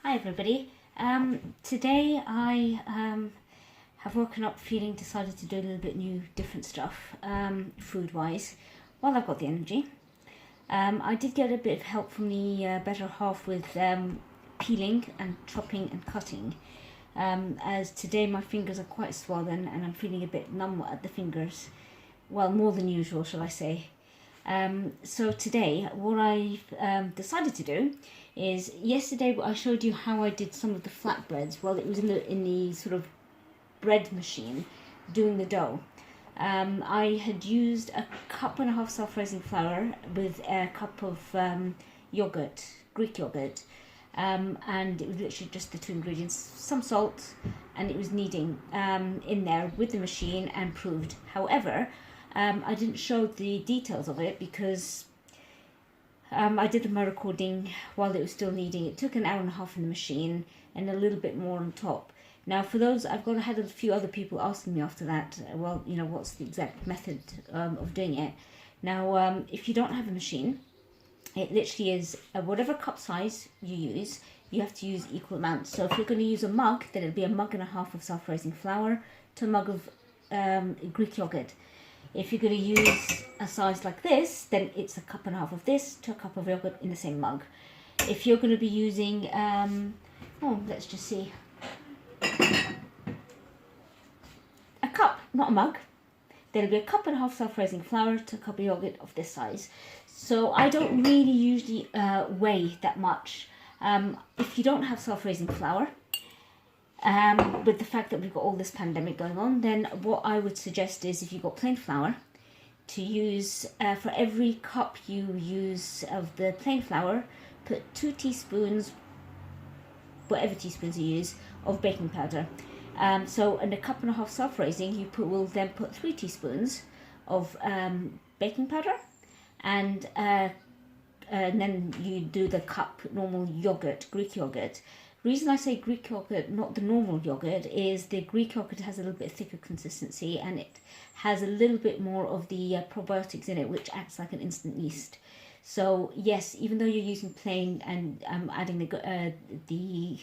Hi everybody. Today I have woken up decided to do a little bit new, different stuff, food-wise, while I've got the energy. I did get a bit of help from the better half with peeling and chopping and cutting, as today my fingers are quite swollen and I'm feeling a bit numb at the fingers, well, more than usual, shall I say. So today what I've decided to do is, yesterday I showed you how I did some of the flatbreads. Well, it was in the sort of bread machine doing the dough. I had used a cup and a half self-raising flour with a cup of yogurt, Greek yogurt, and it was literally just the two ingredients, some salt, and it was kneading in there with the machine and proved. However, I didn't show the details of it because I did my recording while it was still kneading. It took an hour and a half in the machine and a little bit more on top. Now for those, I've had a few other people asking me after that, well, you know, what's the exact method of doing it. Now, if you don't have a machine, it literally is whatever cup size you use, you have to use equal amounts. So if you're going to use a mug, then it'll be a mug and a half of self-raising flour to a mug of Greek yogurt. If you're going to use a size like this, then it's a cup and a half of this to a cup of yogurt in the same mug. If you're going to be using, let's just see, a cup, not a mug, then it'll be a cup and a half self-raising flour to a cup of yogurt of this size. So I don't really usually weigh that much. If you don't have self-raising flour, with the fact that we've got all this pandemic going on, then what I would suggest is, if you've got plain flour, to use, for every cup you use of the plain flour, put 2 teaspoons, whatever teaspoons you use, of baking powder. So in a cup and a half self-raising, will then put 3 teaspoons of baking powder, and then you do the cup normal yogurt, Greek yogurt. Reason I say Greek yogurt, not the normal yogurt, is the Greek yogurt has a little bit thicker consistency and it has a little bit more of the probiotics in it, which acts like an instant yeast. So yes, even though you're using plain and adding the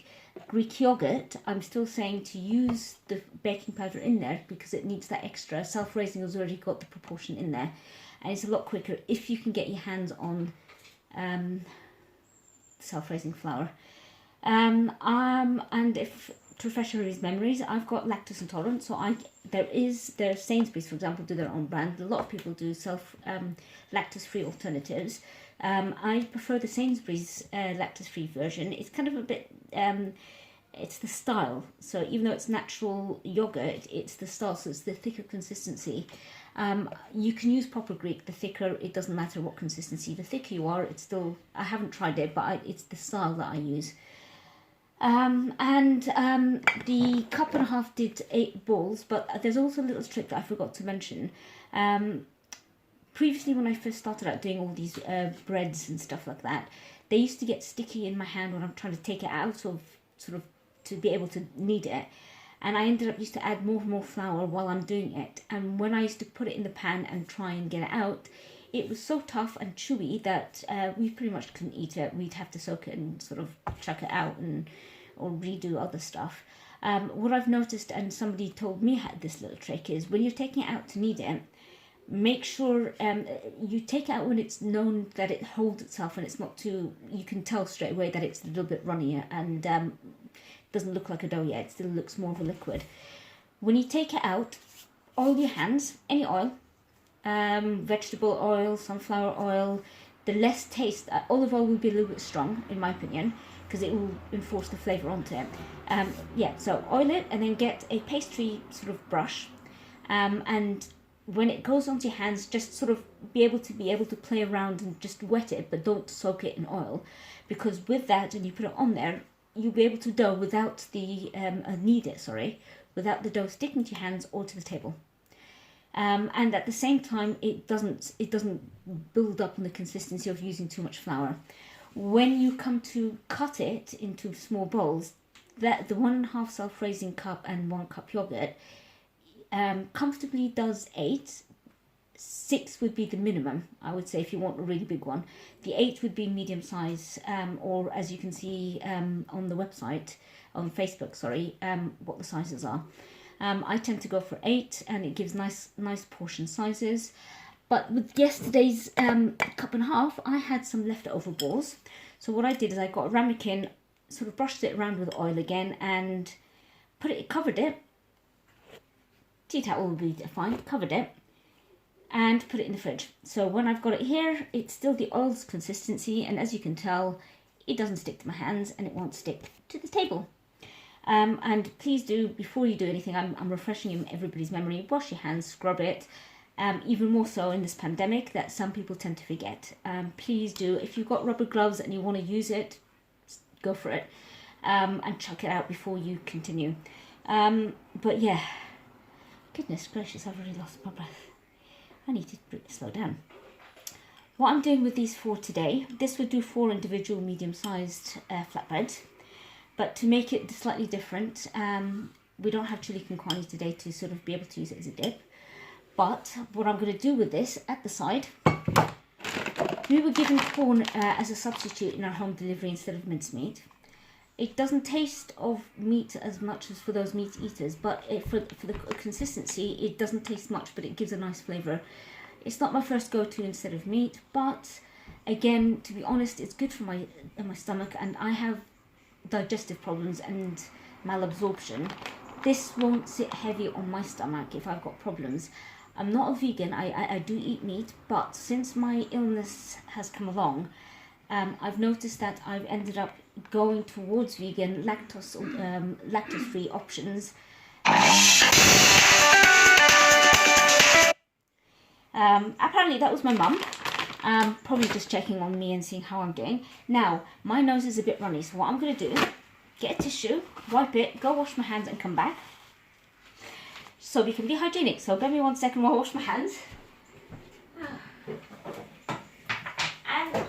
Greek yogurt, I'm still saying to use the baking powder in there because it needs that extra. Self-raising has already got the proportion in there, and it's a lot quicker if you can get your hands on self-raising flour. And if to refresh everybody's memories, I've got lactose intolerance, so there Sainsbury's, for example, do their own brand. A lot of people do lactose-free alternatives. I prefer the Sainsbury's lactose-free version. It's kind of a bit, it's the style. So even though it's natural yogurt, it's the style, so it's the thicker consistency. You can use proper Greek, the thicker, it doesn't matter what consistency. The thicker you are, it's still, I haven't tried it, but it's the style that I use. The cup and a half did 8 balls, but there's also a little trick that I forgot to mention. Previously, when I first started out doing all these breads and stuff like that, they used to get sticky in my hand when I'm trying to take it out of, sort of, to be able to knead it. And I used to add more and more flour while I'm doing it. And when I used to put it in the pan and try and get it out, it was so tough and chewy that we pretty much couldn't eat it. We'd have to soak it and sort of chuck it out or redo other stuff. What I've noticed, and somebody told me had this little trick, is when you're taking it out to knead it, make sure you take it out when it's known that it holds itself and it's not too, you can tell straight away that it's a little bit runnier and doesn't look like a dough yet. It still looks more of a liquid. When you take it out, oil your hands, any oil, vegetable oil, sunflower oil. The less taste, olive oil will be a little bit strong in my opinion because it will enforce the flavour onto it. So oil it and then get a pastry sort of brush, and when it goes onto your hands, just sort of be able to play around and just wet it, but don't soak it in oil, because with that, when you put it on there, you'll be able to dough without the without the dough sticking to your hands or to the table. And at the same time, it doesn't build up on the consistency of using too much flour. When you come to cut it into small bowls, that the 1.5 self-raising cup and 1 cup yogurt comfortably does 8. 6 would be the minimum, I would say, if you want a really big one. The 8 would be medium size, or as you can see on the website, on Facebook, sorry, what the sizes are. I tend to go for 8, and it gives nice portion sizes. But with yesterday's cup and a half, I had some leftover balls. So what I did is I got a ramekin, sort of brushed it around with oil again, and covered it. Tea towel will be fine, covered it, and put it in the fridge. So when I've got it here, it's still the oil's consistency, and as you can tell, it doesn't stick to my hands and it won't stick to the table. And please do, before you do anything, I'm refreshing everybody's memory, wash your hands, scrub it. Even more so in this pandemic that some people tend to forget. Please do, if you've got rubber gloves and you want to use it, go for it, and chuck it out before you continue. But yeah, goodness gracious, I've already lost my breath. I need to slow down. What I'm doing with these 4 today, this would do 4 individual medium-sized flatbreads, but to make it slightly different, we don't have chili con carne today to sort of be able to use it as a dip. But what I'm going to do with this at the side, we were given corn as a substitute in our home delivery instead of mincemeat. It doesn't taste of meat as much as for those meat eaters, but for the consistency, it doesn't taste much, but it gives a nice flavour. It's not my first go-to instead of meat, but again, to be honest, it's good for my stomach, and I have digestive problems and malabsorption. This won't sit heavy on my stomach if I've got problems. I'm not a vegan, I do eat meat, but since my illness has come along, I've noticed that I've ended up going towards vegan, lactose-free options. Apparently that was my mum, probably just checking on me and seeing how I'm doing. Now, my nose is a bit runny, so what I'm going to do, get a tissue, wipe it, go wash my hands and come back, so we can be hygienic. So bear me 1 second while I wash my hands. And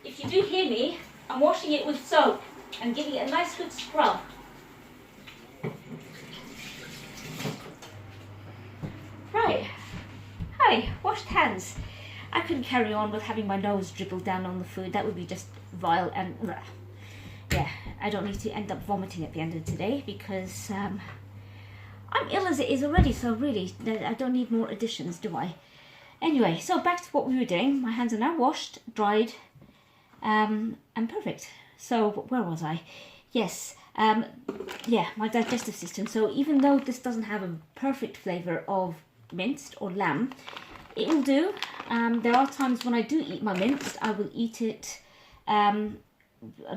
if you do hear me, I'm washing it with soap and giving it a nice good scrub. Right, hi, washed hands. I couldn't carry on with having my nose dribble down on the food. That would be just vile, and yeah, I don't need to end up vomiting at the end of today, because I'm ill as it is already, so really, I don't need more additions, do I? Anyway, so back to what we were doing. My hands are now washed, dried, and perfect. So, where was I? Yes, yeah, my digestive system. So even though this doesn't have a perfect flavour of minced or lamb, it will do. There are times when I do eat my minced, I will eat it,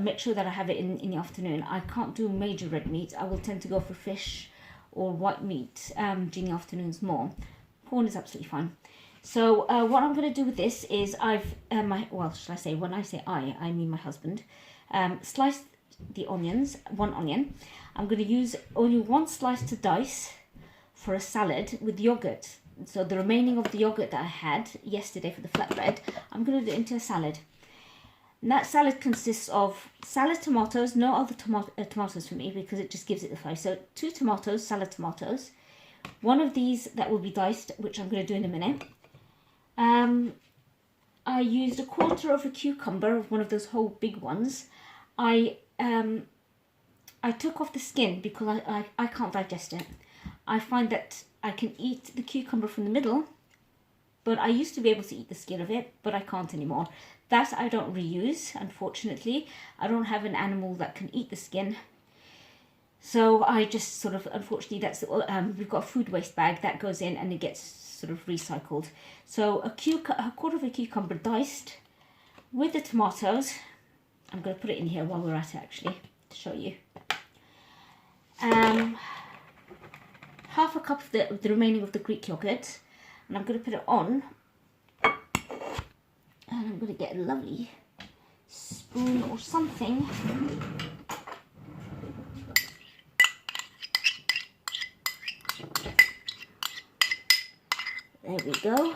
make sure that I have it in the afternoon. I can't do major red meat. I will tend to go for fish or white meat during the afternoons more. Corn is absolutely fine. So what I'm going to do with this is when I say I mean my husband, sliced the onions, 1 onion. I'm going to use only 1 slice to dice for a salad with yogurt. So the remaining of the yogurt that I had yesterday for the flatbread, I'm going to do it into a salad. And that salad consists of salad tomatoes, no other tomatoes for me, because it just gives it the flavour. So 2 tomatoes, salad tomatoes. 1 of these that will be diced, which I'm going to do in a minute. I used 1/4 of a cucumber, one of those whole big ones. I took off the skin because I can't digest it. I find that I can eat the cucumber from the middle, but I used to be able to eat the skin of it, but I can't anymore. That I don't reuse, unfortunately. I don't have an animal that can eat the skin. So I just sort of, unfortunately, we've got a food waste bag that goes in and it gets sort of recycled. So a 1/4 of a cucumber diced with the tomatoes. I'm going to put it in here while we're at it, actually, to show you. 1/2 cup of the remaining of the Greek yogurt, and I'm going to put it on, and I'm going to get a lovely spoon or something. There we go.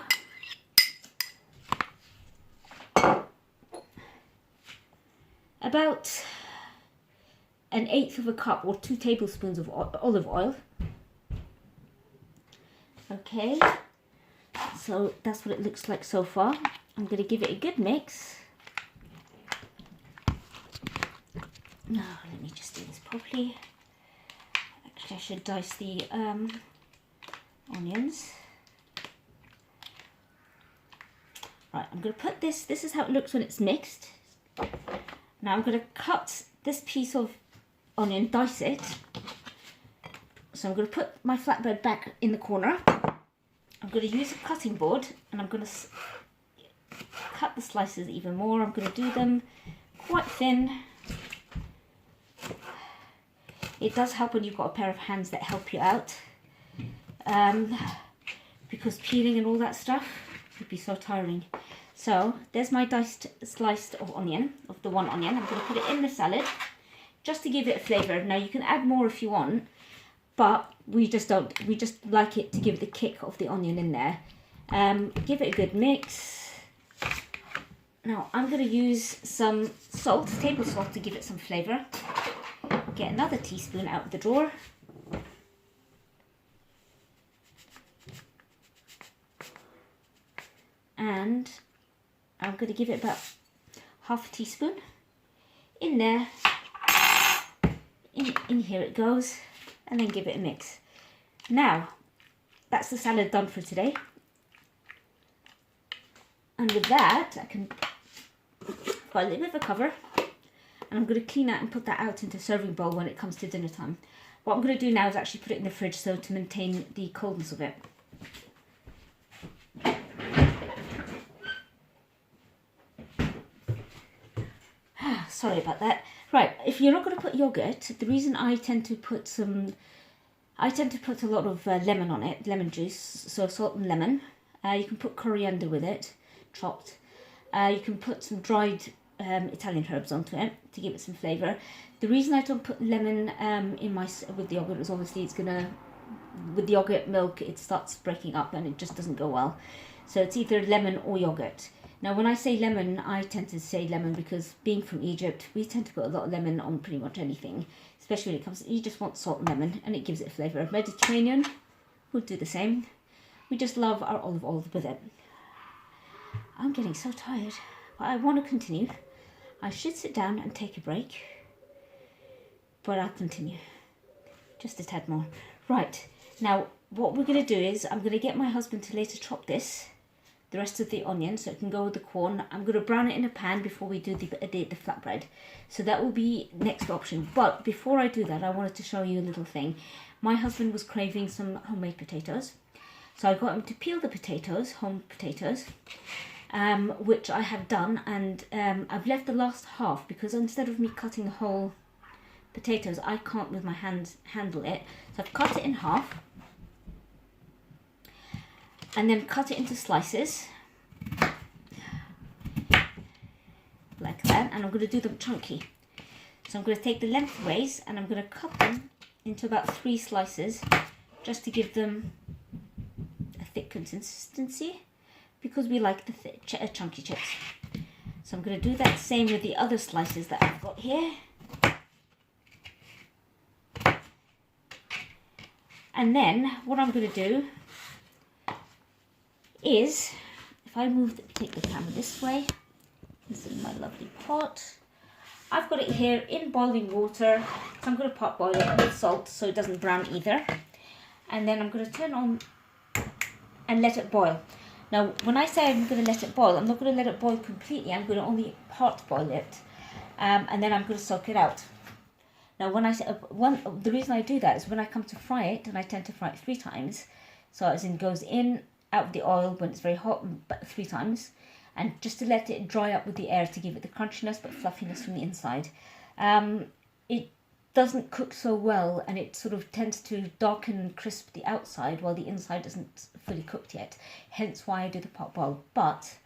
About 1/8 of a cup or 2 tablespoons of olive oil. Okay, So that's what it looks like so far. I'm going to give it a good mix. Now, let me just do this properly. Actually, I should dice the onions. Right, I'm going to put this is how it looks when it's mixed. Now I'm going to cut this piece of onion, dice it. So I'm going to put my flatbread back in the corner. I'm going to use a cutting board and I'm going to cut the slices even more. I'm going to do them quite thin. It does help when you've got a pair of hands that help you out. Because peeling and all that stuff would be so tiring. So there's my diced slice of onion, of the one onion. I'm going to put it in the salad just to give it a flavour. Now you can add more if you want, but we just don't. We just like it to give the kick of the onion in there. Give it a good mix. Now I'm going to use some salt, table salt, to give it some flavour. Get another teaspoon out of the drawer. And I'm going to give it about half a teaspoon in there. In here it goes, and then give it a mix. Now, that's the salad done for today. And with that, I can put a little bit of a cover, and I'm going to clean out and put that out into a serving bowl when it comes to dinner time. What I'm going to do now is actually put it in the fridge so to maintain the coldness of it. Sorry about that. Right, if you're not going to put yogurt, the reason I tend to put a lot of lemon on it, lemon juice, so salt and lemon. You can put coriander with it, chopped. You can put some dried Italian herbs onto it to give it some flavour. The reason I don't put lemon with the yogurt is obviously with the yogurt milk it starts breaking up and it just doesn't go well. So it's either lemon or yogurt. Now when I say lemon, I tend to say lemon because being from Egypt, we tend to put a lot of lemon on pretty much anything, especially when it comes to, you just want salt and lemon and it gives it a flavour. Mediterranean would do the same. We just love our olive oil with it. I'm getting so tired, but I want to continue. I should sit down and take a break, but I'll continue. Just a tad more. Right, now what we're going to do is I'm going to get my husband to later chop the rest of the onion so it can go with the corn. I'm going to brown it in a pan before we do the flatbread. So that will be next option. But before I do that, I wanted to show you a little thing. My husband was craving some homemade potatoes. So I got him to peel the potatoes, home potatoes, which I have done. And I've left the last half because instead of me cutting the whole potatoes, I can't with my hands handle it. So I've cut it in half. And then cut it into slices, like that, and I'm going to do them chunky. So I'm going to take the lengthways and I'm going to cut them into about 3 slices, just to give them a thick consistency, because we like the chunky chips. So I'm going to do that same with the other slices that I've got here. And then what I'm going to do is, if I take the camera this way, this is my lovely pot. I've got it here in boiling water, so I'm going to pot boil it with salt so it doesn't brown either. And then I'm going to turn on and let it boil. Now, when I say I'm going to let it boil, I'm not going to let it boil completely. I'm going to only pot boil it, and then I'm going to soak it out. Now, when I say the reason I do that is when I come to fry it, and I tend to fry it 3 times. So as in goes in, out of the oil when it's very hot, but 3 times, and just to let it dry up with the air to give it the crunchiness but fluffiness from the inside. It doesn't cook so well, and it sort of tends to darken and crisp the outside while the inside isn't fully cooked yet, hence why I do the pot boil. But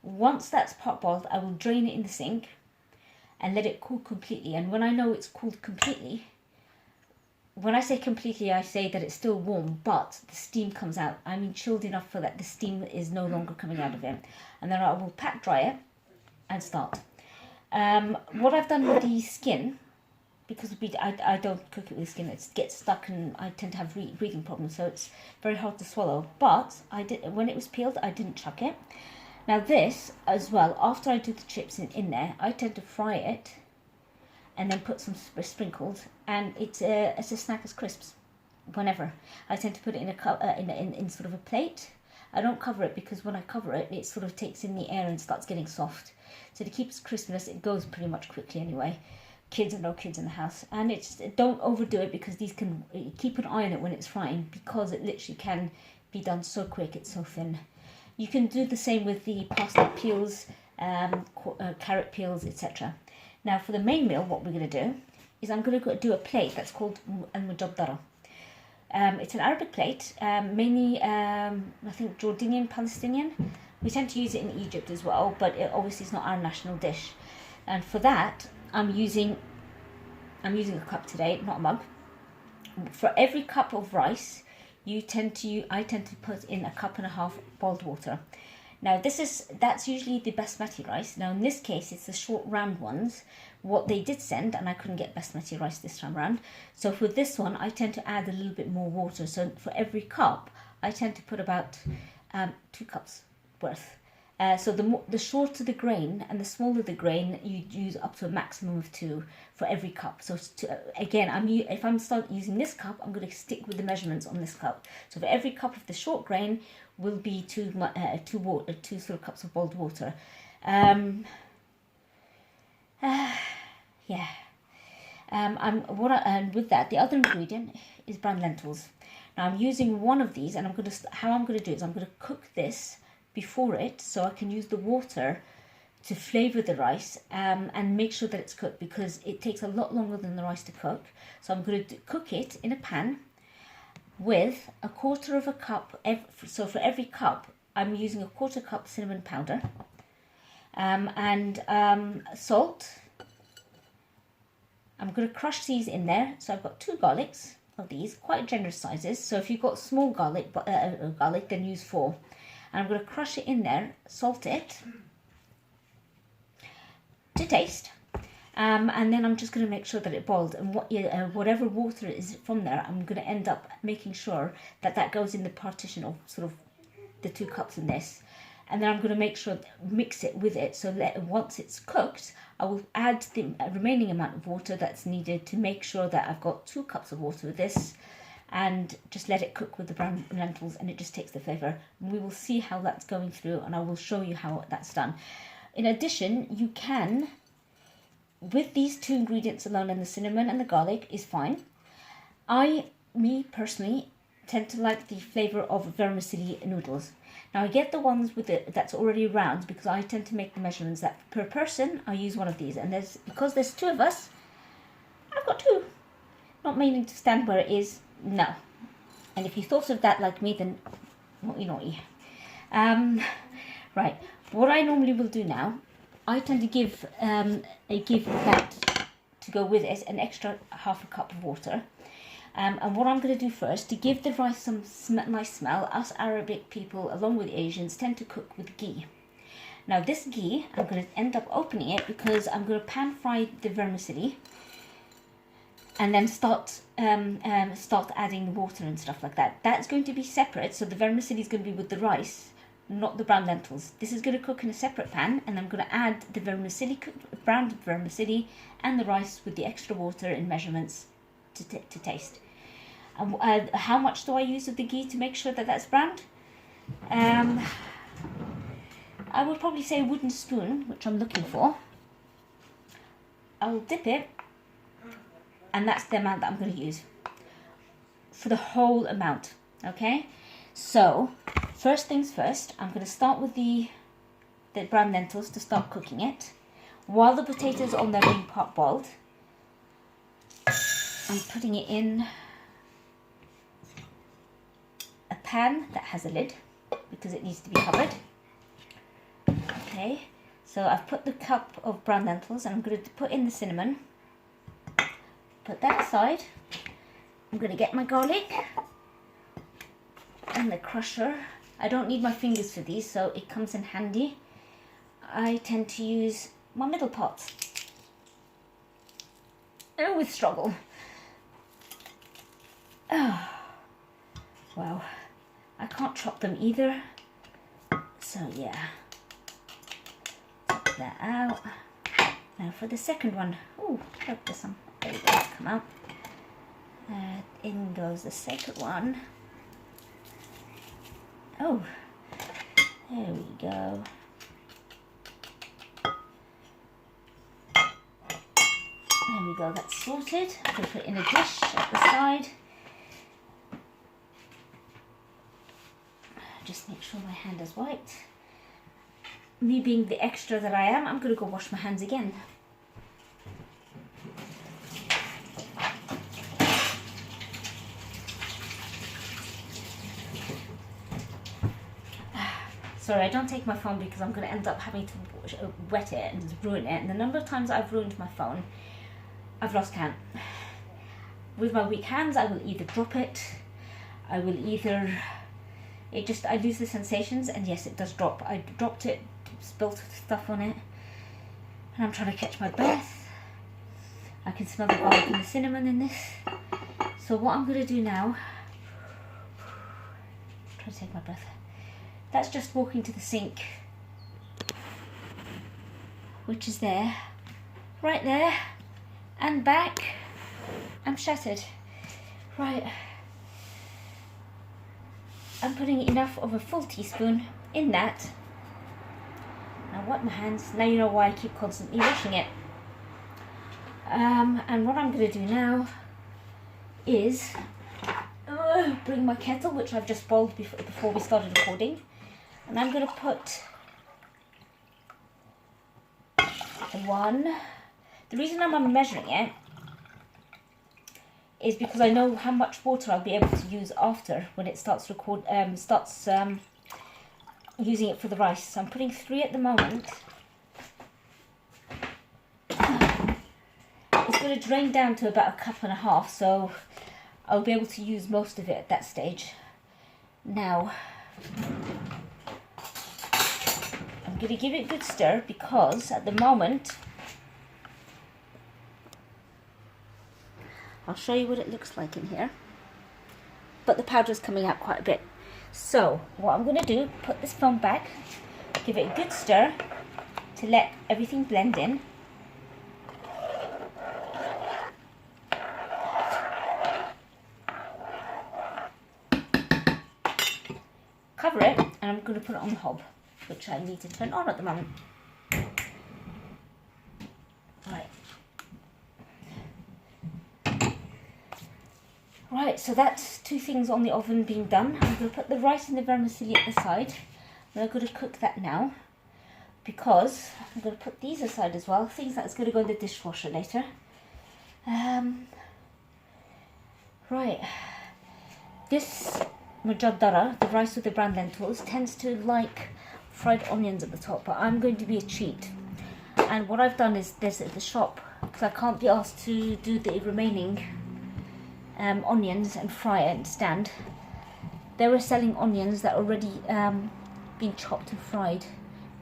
once that's pot boiled, I will drain it in the sink and let it cool completely. And when I know it's cooled completely, when I say completely, I say that it's still warm, but the steam comes out. I mean chilled enough for that the steam is no longer coming out of it. And then I will pat dry it and start. What I've done with the skin because I don't cook it with skin, it gets stuck and I tend to have breathing problems, so it's very hard to swallow. But when it was peeled, I didn't chuck it. Now this as well, after I do the chips in there, I tend to fry it and then put some sprinkles, and it's a snack as crisps. Whenever I tend to put it in a cup, in sort of a plate. I don't cover it because when I cover it, it sort of takes in the air and starts getting soft. So to keep its crispness, it goes pretty much quickly anyway. Kids or no kids in the house, and don't overdo it because these can keep an eye on it when it's frying, because it literally can be done so quick. It's so thin. You can do the same with the parsnip peels, carrot peels, etc. Now for the main meal, what we're going to do is I'm going to do a plate that's called mujadara. It's an Arabic plate, mainly I think Jordanian, Palestinian. We tend to use it in Egypt as well, but it obviously is not our national dish. And for that, I'm using a cup today, not a mug. For every cup of rice, I tend to put in 1.5 cups boiled water. Now that's usually the basmati rice. Now in this case, it's the short round ones. What they did send, and I couldn't get basmati rice this time around. So for this one, I tend to add a little bit more water. So for every cup, I tend to put about 2 cups worth. So the shorter the grain and the smaller the grain, you use up to a maximum of 2 for every cup. So again, if I'm start using this cup, I'm going to stick with the measurements on this cup. So for every cup of the short grain will be 2 sort of cups of boiled water. Yeah. And with that, the other ingredient is brown lentils. Now I'm using one of these, and how I'm going to do it is I'm going to cook this before it, so I can use the water to flavour the rice and make sure that it's cooked, because it takes a lot longer than the rice to cook. So I'm going to cook it in a pan with 1/4 cup. So for every cup, I'm using 1/4 cup cinnamon powder and salt. I'm going to crush these in there. So I've got 2 garlics of these, quite generous sizes. So if you've got small garlic, then use 4. And I'm going to crush it in there, salt it to taste, and then I'm just going to make sure that it boiled. And whatever water is from there, I'm going to end up making sure that goes in the partition of sort of the 2 cups in this. And then I'm going to make sure mix it with it. So once it's cooked, I will add the remaining amount of water that's needed to make sure that I've got 2 cups of water with this, and just let it cook with the brown lentils, and it just takes the flavour. We will see how that's going through, and I will show you how that's done. In addition, you can, with these 2 ingredients alone, and the cinnamon and the garlic is fine. Me personally, tend to like the flavour of vermicelli noodles. Now I get the ones that's already round, because I tend to make the measurements that per person I use one of these, and because there's 2 of us, I've got 2. Not meaning to stand where it is, no. And if you thought of that like me, then naughty. Right, what I normally will do now, I tend to give that, to go with it, an extra 1/2 cup of water. And what I'm going to do first, to give the rice some nice smell, us Arabic people, along with Asians, tend to cook with ghee. Now this ghee, I'm going to end up opening it, because I'm going to pan fry the vermicelli, and then start adding the water and stuff like that. That's going to be separate, so the vermicelli is going to be with the rice, not the brown lentils. This is going to cook in a separate pan, and I'm going to add the browned vermicelli and the rice with the extra water in measurements to taste. How much do I use of the ghee to make sure that that's browned? I would probably say a wooden spoon, which I'm looking for. I'll dip it, and that's the amount that I'm going to use for the whole amount. Okay, so first things first, I'm going to start with the brown lentils to start cooking it. While the potatoes are on there being part boiled, I'm putting it in a pan that has a lid, because it needs to be covered. Okay, so I've put the cup of brown lentils, and I'm going to put in the cinnamon. Put that aside. I'm going to get my garlic and the crusher. I don't need my fingers for these, so it comes in handy. I tend to use my middle pot. with struggle. Oh, wow. I can't chop them either. So yeah, take that out. Now for the second one. Oh, look, there's some. There we go, it's come out. In goes the second one. Oh, there we go. There we go, that's sorted. I'm going to put it in a dish at the side. Just make sure my hand is white. Me being the extra that I am, I'm going to go wash my hands again. Sorry, I don't take my phone because I'm going to end up having to wet it and ruin it. And the number of times I've ruined my phone, I've lost count. With my weak hands, I will either drop it, I lose the sensations, and yes, it does drop. I dropped it, spilled stuff on it, and I'm trying to catch my breath. I can smell the garlic and the cinnamon in this. So what I'm going to do now, try to take my breath. That's just walking to the sink, which is there, right there, and back. I'm shattered. Right. I'm putting enough of a full teaspoon in that. Now wipe my hands. Now you know why I keep constantly washing it. And what I'm going to do now is bring my kettle, which I've just boiled before we started recording. And I'm going to put one. The reason I'm measuring it is because I know how much water I'll be able to use after when it starts using it for the rice. So I'm putting 3 at the moment. It's going to drain down to about 1.5 cups, so I'll be able to use most of it at that stage. Now, I'm going to give it a good stir because at the moment, I'll show you what it looks like in here, but the powder is coming out quite a bit. So what I'm going to do, put this foam back, give it a good stir to let everything blend in. Cover it, and I'm going to put it on the hob, which I need to turn on at the moment. Right. Right, so that's 2 things on the oven being done. I'm going to put the rice and the vermicelli at the side. And I'm going to cook that now because I'm going to put these aside as well. Things that's going to go in the dishwasher later. Right, this mujadara, the rice with the brown lentils, tends to like fried onions at the top, but I'm going to be a cheat. And what I've done is this at the shop, because I can't be asked to do the remaining onions and fry it and stand. They were selling onions that already been chopped and fried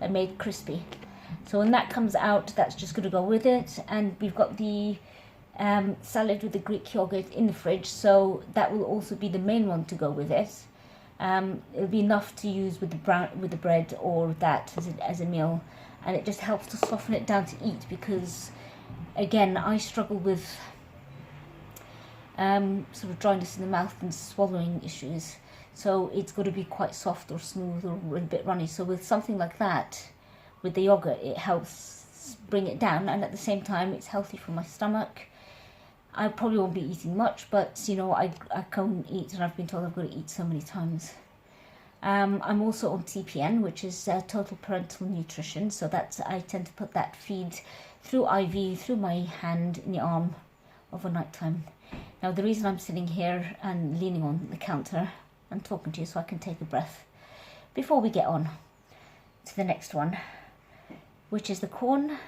and made crispy. So when that comes out, that's just going to go with it. And we've got the salad with the Greek yogurt in the fridge, so that will also be the main one to go with it. It'll be enough to use with the bread or that as a meal, and it just helps to soften it down to eat, because again, I struggle with sort of dryness in the mouth and swallowing issues, so it's got to be quite soft or smooth or a bit runny. So with something like that, with the yogurt, it helps bring it down, and at the same time it's healthy for my stomach. I probably won't be eating much, but you know, I can't eat, and I've been told I've got to eat so many times. I'm also on TPN, which is total parental nutrition, so that's, I tend to put that feed through IV, through my hand in the arm overnight time. Now the reason I'm sitting here and leaning on the counter and talking to you so I can take a breath before we get on to the next one, which is the corn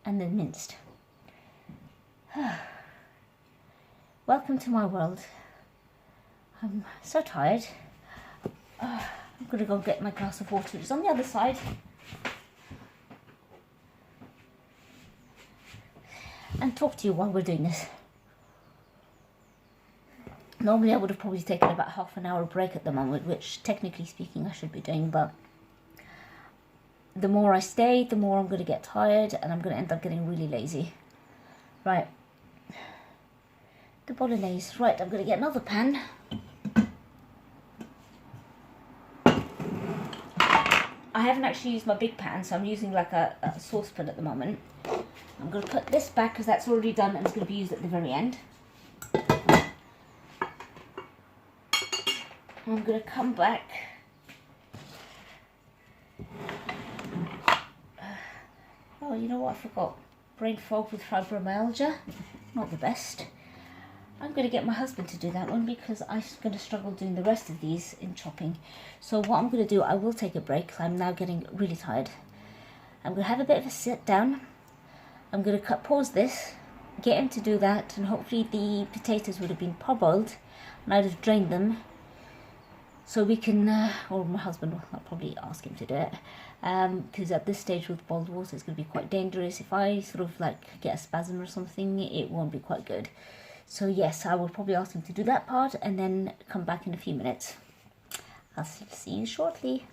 and the minced. Welcome to my world. I'm so tired. I'm going to go get my glass of water. It's on the other side. And talk to you while we're doing this. Normally I would have probably taken about half an hour break at the moment, which technically speaking I should be doing, but the more I stay, the more I'm going to get tired and I'm going to end up getting really lazy. Right, the bolognese. Right, I'm going to get another pan. I haven't actually used my big pan, so I'm using like a saucepan at the moment. I'm going to put this back because that's already done and it's going to be used at the very end. I'm going to come back. Oh, you know what? I forgot. Brain fog with fibromyalgia. Not the best. I'm going to get my husband to do that one because I'm going to struggle doing the rest of these in chopping. So what I'm going to do, I will take a break because I'm now getting really tired. I'm going to have a bit of a sit down. I'm going to pause this, get him to do that, and hopefully the potatoes would have been parboiled and I'd have drained them. So we can, or my husband will, I'll probably ask him to do it, because at this stage with boiled water it's going to be quite dangerous. If I sort of like get a spasm or something, it won't be quite good. So yes, I will probably ask him to do that part and then come back in a few minutes. I'll see you shortly.